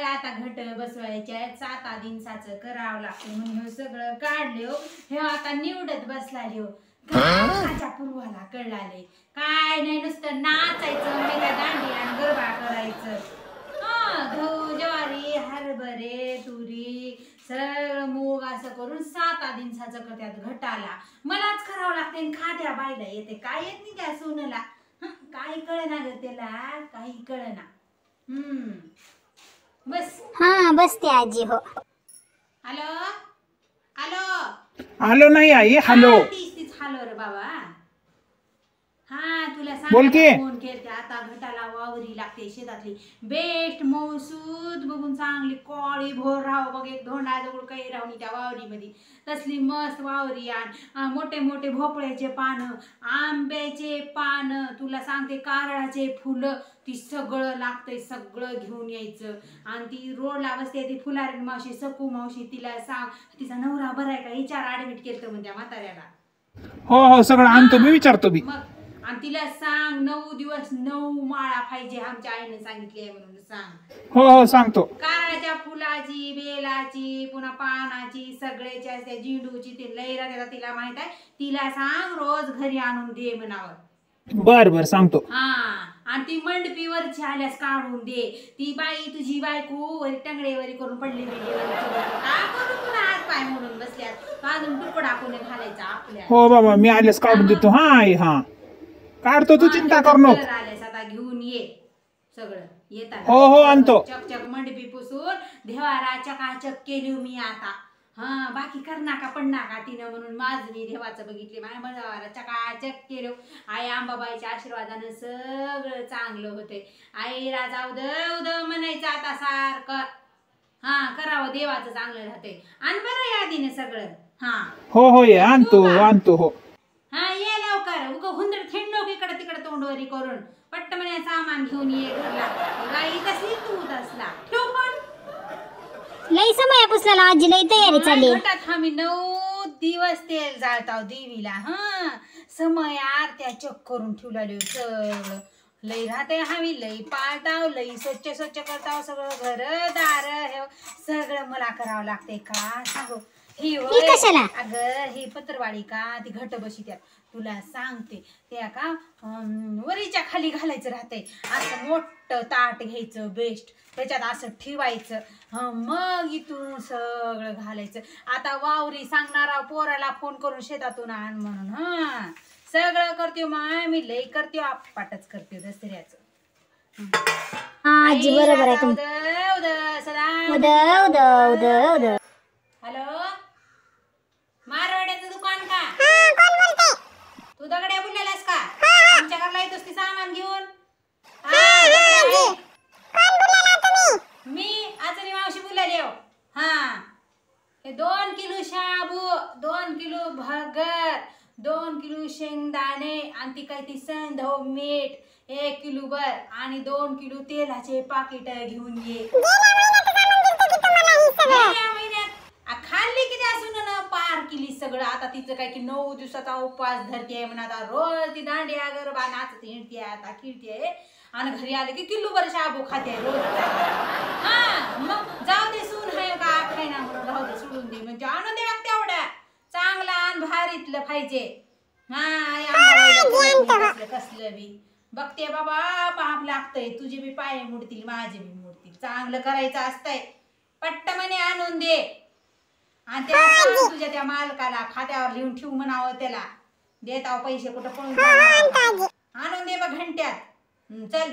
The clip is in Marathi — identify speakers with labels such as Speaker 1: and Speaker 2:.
Speaker 1: आता घट बसवायच्या 7 दिवसाचं करावं लागतं म्हणून हे सगळं काढले हे आता निवडत बसला लिहो माझ्या पूर्वाला कळलाले काय नाही नुसतं नाचायचं मेला दांडी आणि गरबा करायचं गहू ज्वारी हरभरे तुरी सगळं मूग असं करून 7 दिवसाचं करतात घटाला मलाच करावं लागते खात्या बायला येते काय येत नाही त्या सोनला काही कळना ग त्याला काही कळना बस
Speaker 2: हा बसते आजी हो
Speaker 1: हॅलो हॅलो
Speaker 3: हॅलो नाही आई हॅलो
Speaker 1: तीच हॅलो रे बाबा हा तुला
Speaker 3: बोल की.
Speaker 1: फोन केलते आता घटाला वावरी लागते शेतातली बेस्ट मौसूद बघून चांगली कॉळी भोर राव बघ एक धोंडाजवळ काही राहून त्या वावरीमध्ये तसली मस्त वावरी आण मोठे मोठे भोपळ्याचे पानं आंब्याचे पानं तुला सांगते कारळाचे फुलं ती सगळं लागतंय सगळं घेऊन यायचं आणि ती रोडला बसते ती फुलारी मावशी सकू मावशी तिला सांग तिचा नवरा बरा आहे का विचार ऍडमिट केलं म्हणजे त्या म्हाताऱ्याला
Speaker 3: हो हो सगळं आणतो मी विचारतो मी
Speaker 1: मग आणि तिला सांग 9 दिवस 9 माळा पाहिजे आमच्या आईने सांगितले म्हणून सांग
Speaker 3: हो हो सांगतो
Speaker 1: कारळाच्या फुलाची बेलाची पुन्हा पानाची सगळ्याच्या त्या झेंडूची ती लैरा त्याचा तिला माहित आहे तिला सांग रोज घरी आणून दे म्हणावं
Speaker 3: बर बर सांगतो
Speaker 1: हा आणि ती मंडपीवरची आल्यास काढून दे ती बाई तुझी बायको वरी टंगडेवरी करून पडली का करून तुला हात पाय म्हणून बसल्यास अजून तुकडा कोणी घालायचा आपल्या
Speaker 3: हो बाबा मी आलेस काढून देतो हा आई हा काढतो तू चिंता करू नको
Speaker 1: आल्यास आता घेऊन ये सगळं येतात
Speaker 3: हो हो आणतो
Speaker 1: चकचक मंडपी पुसून देवारा चकाचक केली मी आता हा बाकी कर नाका पण नाका तिनं म्हणून माझं मी देवाचं बघितले माझ्या देवाला चकाचक केलं आई अंबाबाईच्या आशीर्वादानं सगळं चांगलं होतंय आईला जाऊ उद म्हणायचं आता सारखं हा करावं देवाचं चांगलं राहतंय आणि बरं यादीने सगळं हा
Speaker 3: हो हो ये आणतो आणतो हो
Speaker 1: हा ये लवकर उग हुंदर थेंडो इकडे तिकडे तोंडवरी करून पट्ट म्हणे सामान घेऊन ये घरला गाई तसली तू तसला ठेव पण
Speaker 2: लई समय पुसला आजी लई तयारी चालली
Speaker 1: घटात आम्ही 9 दिवस तेल जाळताव देवीला हा समय आरत्या चक करून ठेवला सगळं लई राहते आम्ही लई पाळताव लई स्वच्छ करताव सगळं घर दार हे सगळं मला करावं लागते का सांगू ही
Speaker 2: कशाला
Speaker 1: अगं ही पत्रवाडी का ती घट बशी त्यात तुला सांगते त्या का वरीच्या खाली घालायचं राहते असं मोठं ताट घ्यायचं बेस्ट त्याच्यात असं ठेवायचं मग इथून सगळं घालायचं आता वावरी सांगणारा पोराला फोन करून शेतातून आण म्हणून सगळं करते माय मी लई करते आपटच करते दसऱ्याचं
Speaker 2: आजी बरोबर आहे तुम
Speaker 1: हॅलो मारवाड्याचं दुकान का तू दगड्या बोललेलास का आमच्या घरला येतोस ती सामान घेऊन मी आजरी मावशी बोलले हा 2 किलो शाबू 2 किलो भगर 2 किलो शेंगदाणे आणि ती काही ती संधव मीठ 1 किलो बर आणि 2 किलो तेलाचे पाकिट घेऊन ये खाल्ली किती असून ना पार केली सगळं आता तिचं काय की 9 दिवसाचा उपवास धरते म्हणा आता रोज ती दांडिया गरबा नाचते हिंडते आता खिळते आणि घरी आले की किलोभर शाबू खाते रोज हा मग जाऊ दे सून हाय का खायना म्हणून राहू दे सोडून दे म्हणजे आनंद वाटते एवढ्या चांगला आणि भारीतलं पाहिजे कसलं बी बघते बाबा पाप लागतंय तुझे बी पाय मोडतील माझे बी मोडतील चांगलं करायचं असतंय पट्ट म्हणे आणून दे आणि त्याला तुझ्या त्या मालकाला खात्यावर लिहून ठेवू म्हणावं त्याला देताव पैसे कुठं पळून आणून दे बघ घंट्यात चल